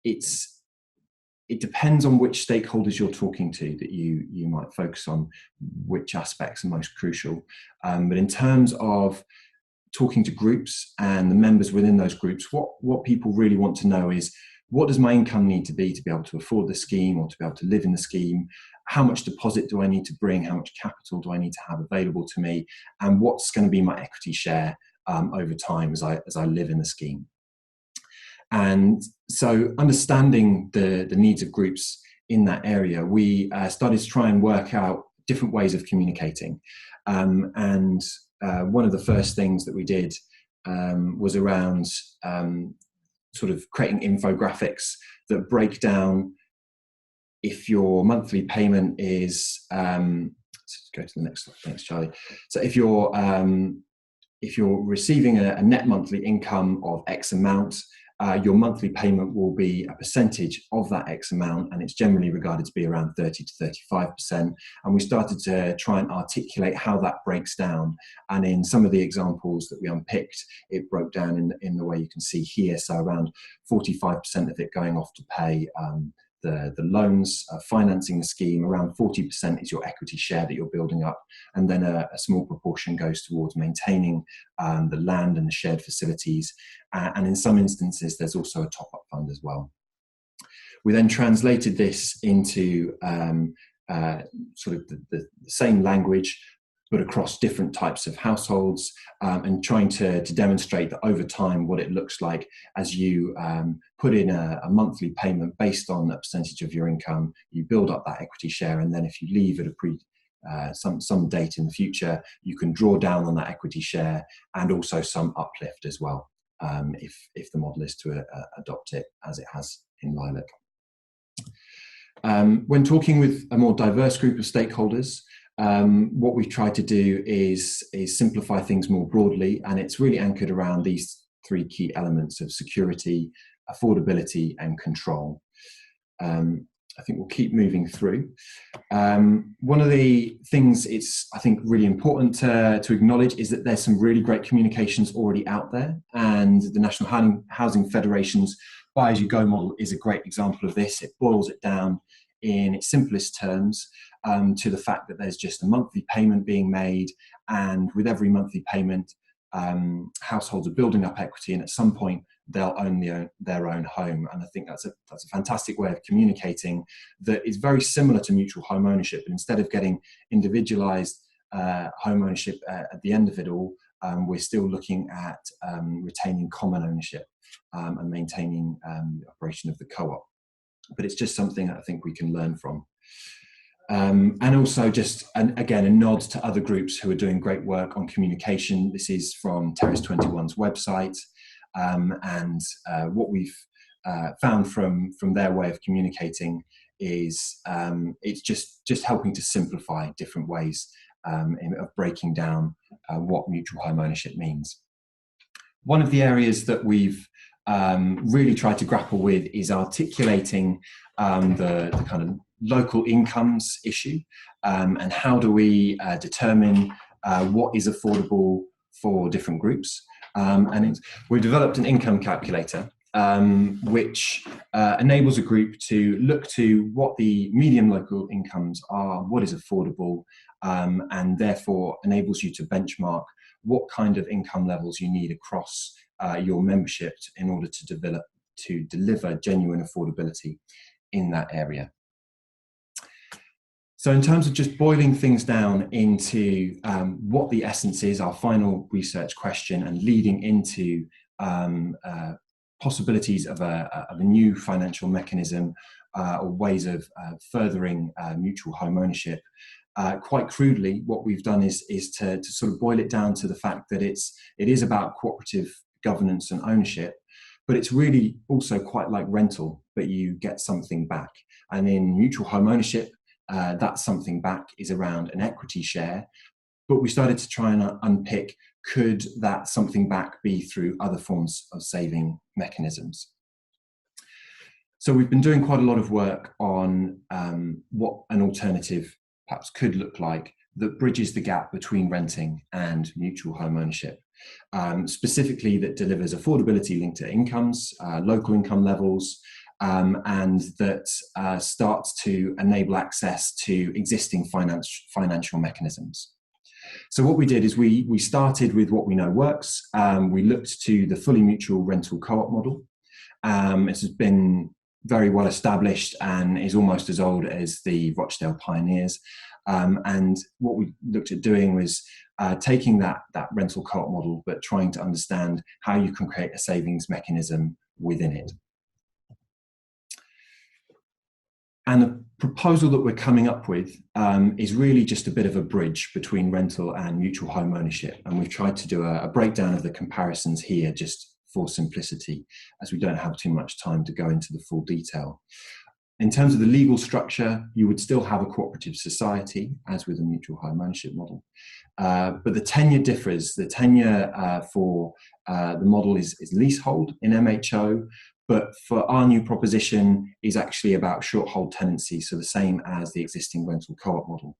it depends on which stakeholders you're talking to that you might focus on which aspects are most crucial. But in terms of talking to groups and the members within those groups, what people really want to know is, what does my income need to be able to afford the scheme or to be able to live in the scheme? How much deposit do I need to bring? How much capital do I need to have available to me? And what's going to be my equity share over time as I live in the scheme? And so understanding the needs of groups in that area, we started to try and work out different ways of communicating. And one of the first things that we did was around sort of creating infographics that break down if your monthly payment is let's go to the next slide. Thanks, Charlie. So if you're receiving a net monthly income of X amount, your monthly payment will be a percentage of that X amount, and it's generally regarded to be around 30 to 35%. And we started to try and articulate how that breaks down. And in some of the examples that we unpicked, it broke down in the way you can see here. So around 45% of it going off to pay the loans, financing the scheme. Around 40% is your equity share that you're building up, and then a small proportion goes towards maintaining the land and the shared facilities, and in some instances there's also a top-up fund as well. We then translated this into sort of the same language but across different types of households, and trying to demonstrate that over time what it looks like as you put in a monthly payment based on a percentage of your income, you build up that equity share, and then if you leave at some date in the future, you can draw down on that equity share and also some uplift as well. if the model is to adopt it as it has in Lilac. When talking with a more diverse group of stakeholders, what we've tried to do is simplify things more broadly, and it's really anchored around these three key elements of security, affordability, and control. I think we'll keep moving through. One of the things it's, I think, really important to acknowledge is that there's some really great communications already out there, and the National Housing Federation's Buy As You Go model is a great example of this. It boils it down in its simplest terms to the fact that there's just a monthly payment being made, and with every monthly payment, households are building up equity, and at some point they'll own their own home. And I think that's a fantastic way of communicating that is very similar to mutual home ownership. And instead of getting individualized home ownership at the end of it all, we're still looking at retaining common ownership and maintaining the operation of the co-op. But it's just something that I think we can learn from. And also just, again, a nod to other groups who are doing great work on communication. This is from Terrace 21's website. And what we've found from their way of communicating is it's just helping to simplify different ways of breaking down what mutual home ownership means. One of the areas that we've really tried to grapple with is articulating the kind of local incomes issue, and how do we determine what is affordable for different groups. We've developed an income calculator which enables a group to look to what the median local incomes are, what is affordable, and therefore enables you to benchmark what kind of income levels you need across your membership in order to deliver genuine affordability in that area. So in terms of just boiling things down into what the essence is, our final research question, and leading into possibilities of a new financial mechanism or ways of furthering mutual home ownership, quite crudely, what we've done is to sort of boil it down to the fact that it is about cooperative governance and ownership, but it's really also quite like rental, but you get something back. And in mutual home ownership, that something back is around an equity share, but we started to try and unpick, could that something back be through other forms of saving mechanisms? So we've been doing quite a lot of work on what an alternative perhaps could look like that bridges the gap between renting and mutual home ownership, specifically that delivers affordability linked to incomes, local income levels, and that starts to enable access to existing financial mechanisms. So what we did is we started with what we know works. We looked to the fully mutual rental co-op model. This has been very well established and is almost as old as the Rochdale Pioneers. And what we looked at doing was taking that rental co-op model, but trying to understand how you can create a savings mechanism within it. And the proposal that we're coming up with is really just a bit of a bridge between rental and mutual home ownership. And we've tried to do a breakdown of the comparisons here just for simplicity, as we don't have too much time to go into the full detail. In terms of the legal structure, you would still have a cooperative society, as with a mutual home ownership model. But the tenure differs. The tenure for the model is leasehold in MHO, but for our new proposition is actually about short hold tenancy, so the same as the existing rental co-op model.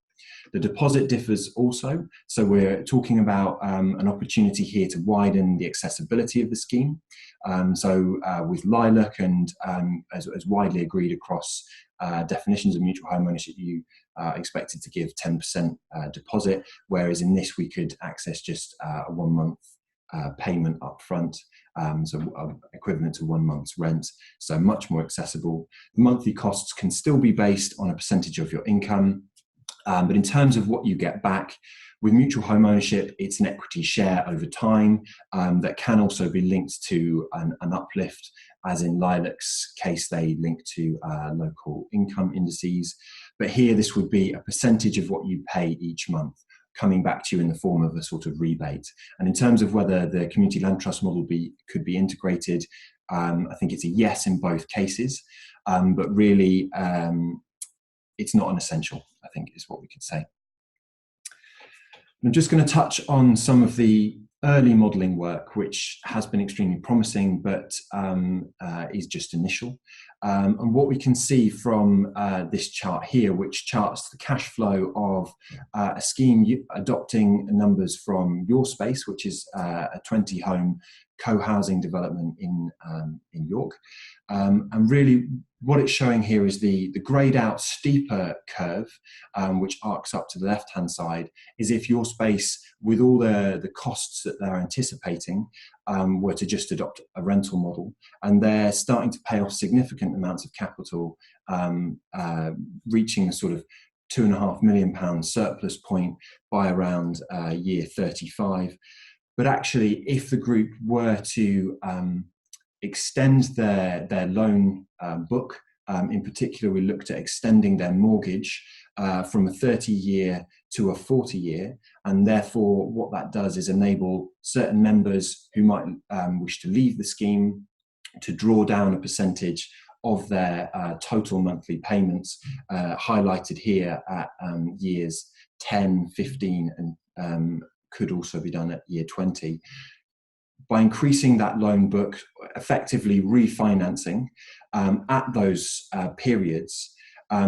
The deposit differs also, so we're talking about an opportunity here to widen the accessibility of the scheme. With Lilac and as widely agreed across definitions of mutual home ownership, you expected to give 10% deposit, whereas in this we could access just a 1 month payment up front, so equivalent to 1 month's rent, so much more accessible. The monthly costs can still be based on a percentage of your income, but in terms of what you get back, with mutual home ownership, it's an equity share over time that can also be linked to an uplift, as in Lilac's case, they link to local income indices. But here, this would be a percentage of what you pay each month, coming back to you in the form of a sort of rebate. And in terms of whether the community land trust model could be integrated, I think it's a yes in both cases, but really it's not an essential, I think is what we could say. I'm just going to touch on some of the early modelling work, which has been extremely promising, but is just initial. And what we can see from this chart here, which charts the cash flow of a scheme adopting numbers from Your Space, which is a 20-home co-housing development in York. And really what it's showing here is the grayed out steeper curve, which arcs up to the left-hand side, is if Your Space, with all the costs that they're anticipating, were to just adopt a rental model, and they're starting to pay off significant amounts of capital, reaching a sort of £2.5 million surplus point by around year 35. But actually, if the group were to extend their loan book, in particular, we looked at extending their mortgage from a 30-year to a 40-year, and therefore what that does is enable certain members who might wish to leave the scheme to draw down a percentage of their total monthly payments, highlighted here at years 10, 15, and could also be done at year 20. By increasing that loan book, effectively refinancing at those periods,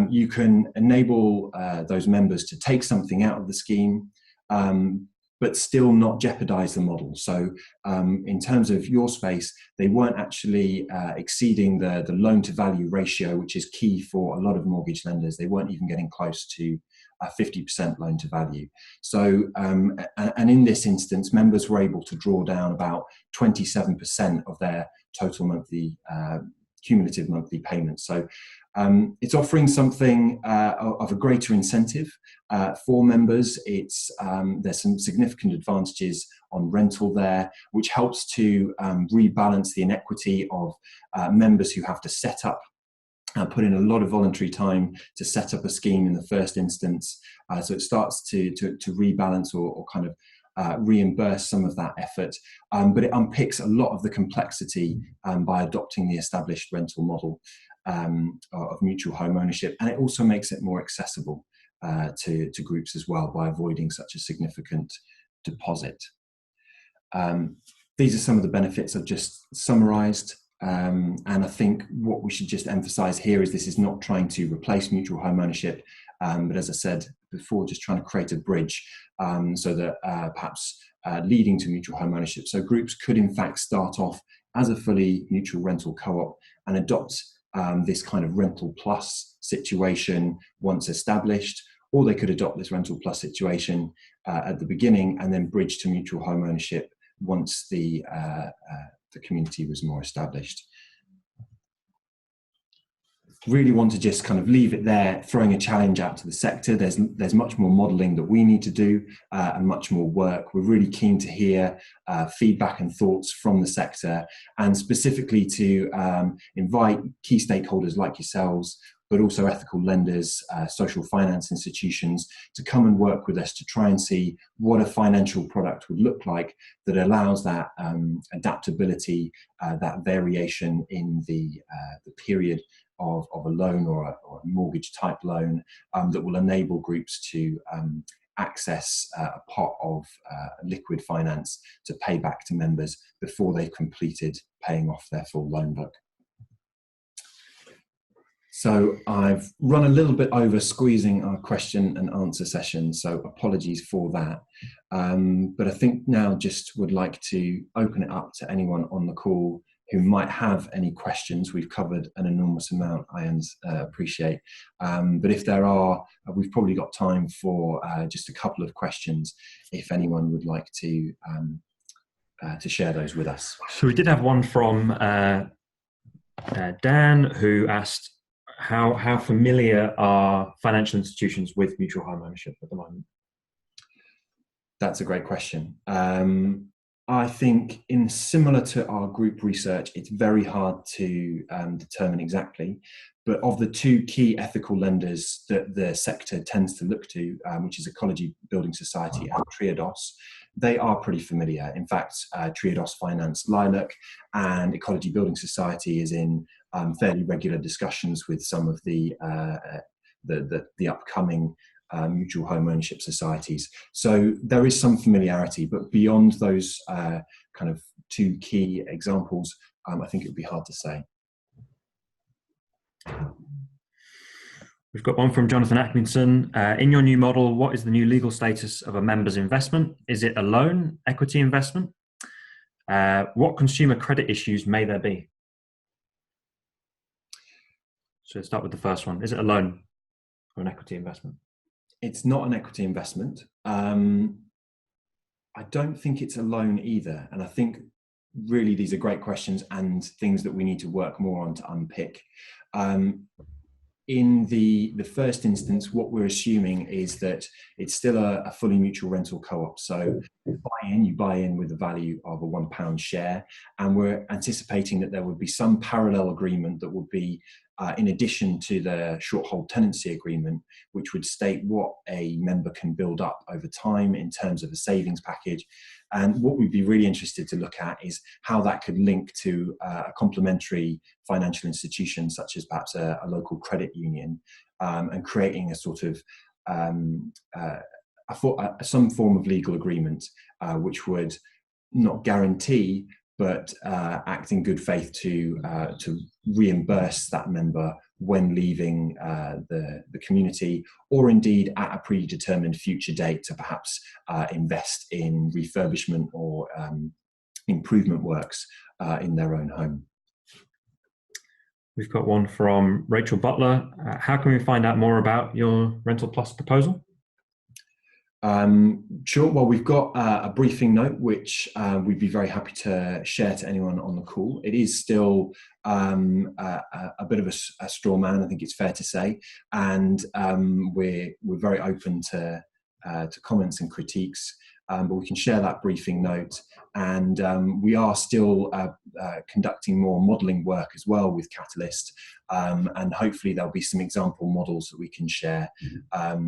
you can enable those members to take something out of the scheme, but still not jeopardize the model. So in terms of Your Space, they weren't actually exceeding the loan to value ratio, which is key for a lot of mortgage lenders. They weren't even getting close to 50% loan to value. So, and in this instance, members were able to draw down about 27% of their total monthly, cumulative monthly payments. So it's offering something of a greater incentive for members. There's some significant advantages on rental there, which helps to rebalance the inequity of members who have to set up put in a lot of voluntary time to set up a scheme in the first instance. So it starts to rebalance or kind of reimburse some of that effort, but it unpicks a lot of the complexity by adopting the established rental model of mutual home ownership, and it also makes it more accessible to groups as well by avoiding such a significant deposit. These are some of the benefits I've just summarised. And I think what we should just emphasise here is this is not trying to replace mutual home ownership, but as I said before, just trying to create a bridge so that perhaps leading to mutual home ownership. So groups could in fact start off as a fully mutual rental co-op and adopt this kind of rental plus situation once established, or they could adopt this rental plus situation at the beginning and then bridge to mutual home ownership once the community was more established. Really want to just kind of leave it there, throwing a challenge out to the sector. There's much more modelling that we need to do and much more work. We're really keen to hear feedback and thoughts from the sector, and specifically to invite key stakeholders like yourselves, but also ethical lenders, social finance institutions, to come and work with us to try and see what a financial product would look like that allows that adaptability, that variation in the period of a loan or a mortgage type loan, that will enable groups to access a pot of liquid finance to pay back to members before they've completed paying off their full loan book. So I've run a little bit over, squeezing our question and answer session, so apologies for that. But I think now just would like to open it up to anyone on the call who might have any questions. We've covered an enormous amount, I appreciate. But if there are, we've probably got time for just a couple of questions if anyone would like to share those with us. So we did have one from Dan, who asked, how familiar are financial institutions with mutual home ownership at the moment? That's a great question. I think in similar to our group research, it's very hard to determine exactly, but of the two key ethical lenders that the sector tends to look to, which is Ecology Building Society and Triodos, they are pretty familiar. In fact, Triodos finance Lilac, and Ecology Building Society is in fairly regular discussions with some of the upcoming mutual home ownership societies. So there is some familiarity, but beyond those kind of two key examples, I think it would be hard to say. We've got one from Jonathan Atkinson. In your new model, what is the new legal status of a member's investment? Is it a loan, equity investment? What consumer credit issues may there be? So let's start with the first one. Is it a loan or an equity investment? It's not an equity investment. I don't think it's a loan either. And I think really these are great questions and things that we need to work more on to unpick. In the first instance, what we're assuming is that it's still a fully mutual rental co-op. So you buy in with the value of a £1 share, and we're anticipating that there would be some parallel agreement that would be in addition to the short hold tenancy agreement, which would state what a member can build up over time in terms of a savings package. And what we'd be really interested to look at is how that could link to a complementary financial institution, such as perhaps a local credit union, and creating a sort of some form of legal agreement, which would not guarantee, but act in good faith to reimburse that member when leaving the community, or indeed at a predetermined future date to perhaps invest in refurbishment or improvement works in their own home. We've got one from Rachel Butler. How can we find out more about your Rental Plus proposal? Sure. Well, we've got a briefing note, which we'd be very happy to share to anyone on the call. It is still a bit of a straw man, I think it's fair to say, and we're very open to comments and critiques. But we can share that briefing note, and we are still conducting more modelling work as well with Catalyst, and hopefully there'll be some example models that we can share,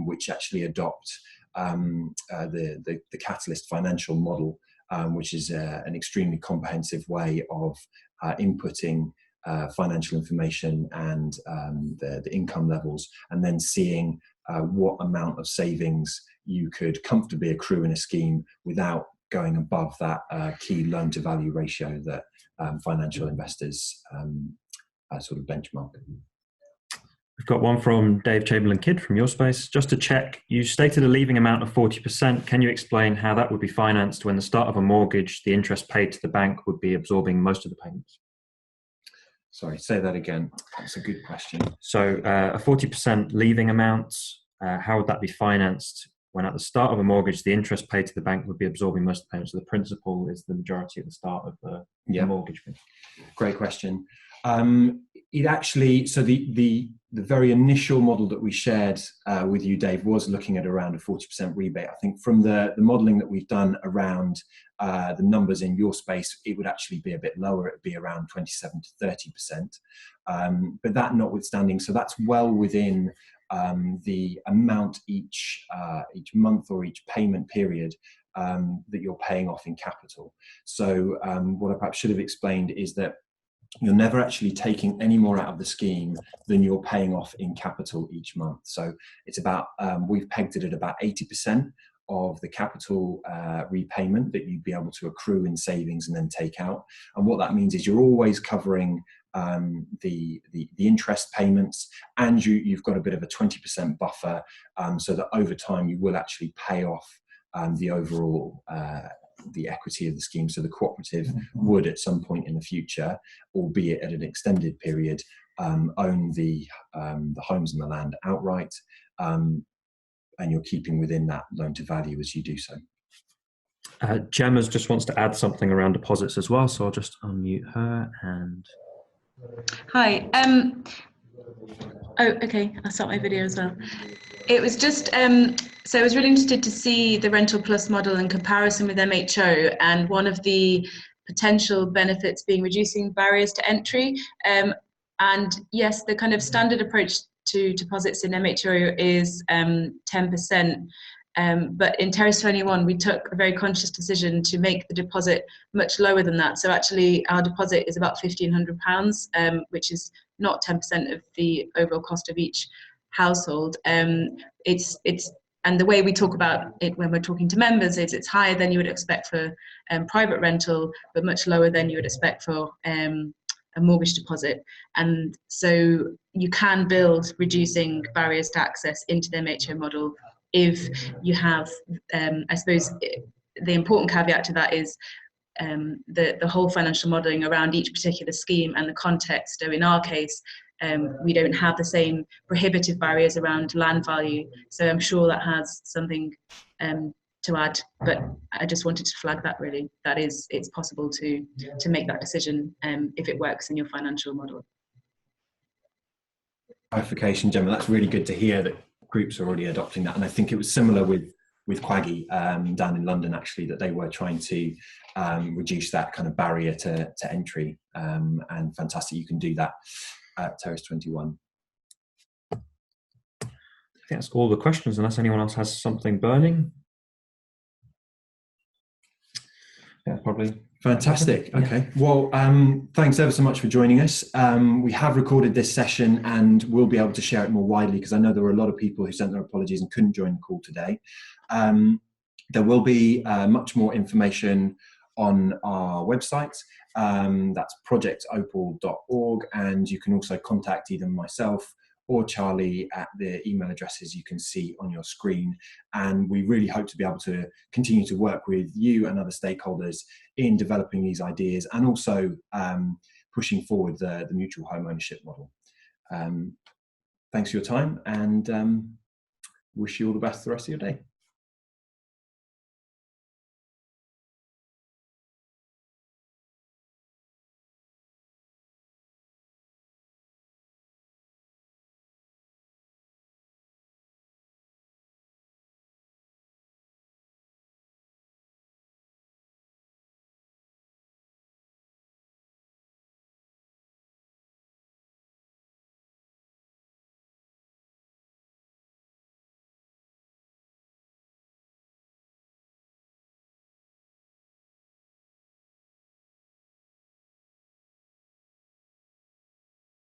which actually adopt the Catalyst financial model, which is an extremely comprehensive way of inputting financial information and the income levels, and then seeing what amount of savings you could comfortably accrue in a scheme without going above that key loan to value ratio that financial investors sort of benchmark. We've got one from Dave Chamberlain-Kidd from Your Space. Just to check, you stated a leaving amount of 40%. Can you explain how that would be financed when the start of a mortgage, the interest paid to the bank would be absorbing most of the payments? Sorry, say that again. That's a good question. So a 40% leaving amount, how would that be financed when at the start of a mortgage, the interest paid to the bank would be absorbing most of the payments? So the principal is the majority at the start of the mortgage. Great question. It actually, so the very initial model that we shared with you, Dave, was looking at around a 40% rebate. I think from the modelling that we've done around the numbers in Your Space, it would actually be a bit lower. It would be around 27 to 30%. But that notwithstanding, so that's well within the amount each month or each payment period that you're paying off in capital. So what I perhaps should have explained is that you're never actually taking any more out of the scheme than you're paying off in capital each month. So it's about, we've pegged it at about 80% of the capital repayment that you'd be able to accrue in savings and then take out. And what that means is you're always covering the interest payments, and you've got a bit of a 20% buffer, so that over time you will actually pay off the overall the equity of the scheme. So the cooperative would at some point in the future, albeit at an extended period, own the homes and the land outright, and you're keeping within that loan to value as you do so. Gemma's just wants to add something around deposits as well, so I'll just unmute her. And hi. Oh, okay. I'll start my video as well. It was just So I was really interested to see the Rental Plus model in comparison with MHO, and one of the potential benefits being reducing barriers to entry. And yes, the kind of standard approach to deposits in MHO is 10%. But in Terrace 21, we took a very conscious decision to make the deposit much lower than that. So actually, our deposit is about £1,500, which is not 10% of the overall cost of each household. And the way we talk about it when we're talking to members is it's higher than you would expect for private rental, but much lower than you would expect for a mortgage deposit. And so you can build reducing barriers to access into the MHO model if you have, I suppose, the important caveat to that is the whole financial modelling around each particular scheme and the context. So in our case, we don't have the same prohibitive barriers around land value. So I'm sure that has something to add, but I just wanted to flag that really, that is, it's possible to make that decision if it works in your financial model. Clarification, Gemma, that's really good to hear that groups are already adopting that. And I think it was similar with Quaggy down in London, actually, that they were trying to reduce that kind of barrier to entry. And fantastic, you can do that at Terrace 21. I think that's all the questions, unless anyone else has something burning. Yeah, probably. Fantastic. Okay. Well, thanks ever so much for joining us. We have recorded this session and we'll be able to share it more widely, because I know there were a lot of people who sent their apologies and couldn't join the call today. There will be much more information on our website. That's projectopal.org, and you can also contact either myself or Charlie at the email addresses you can see on your screen. And we really hope to be able to continue to work with you and other stakeholders in developing these ideas, and also pushing forward the mutual home ownership model. Thanks for your time, and wish you all the best for the rest of your day.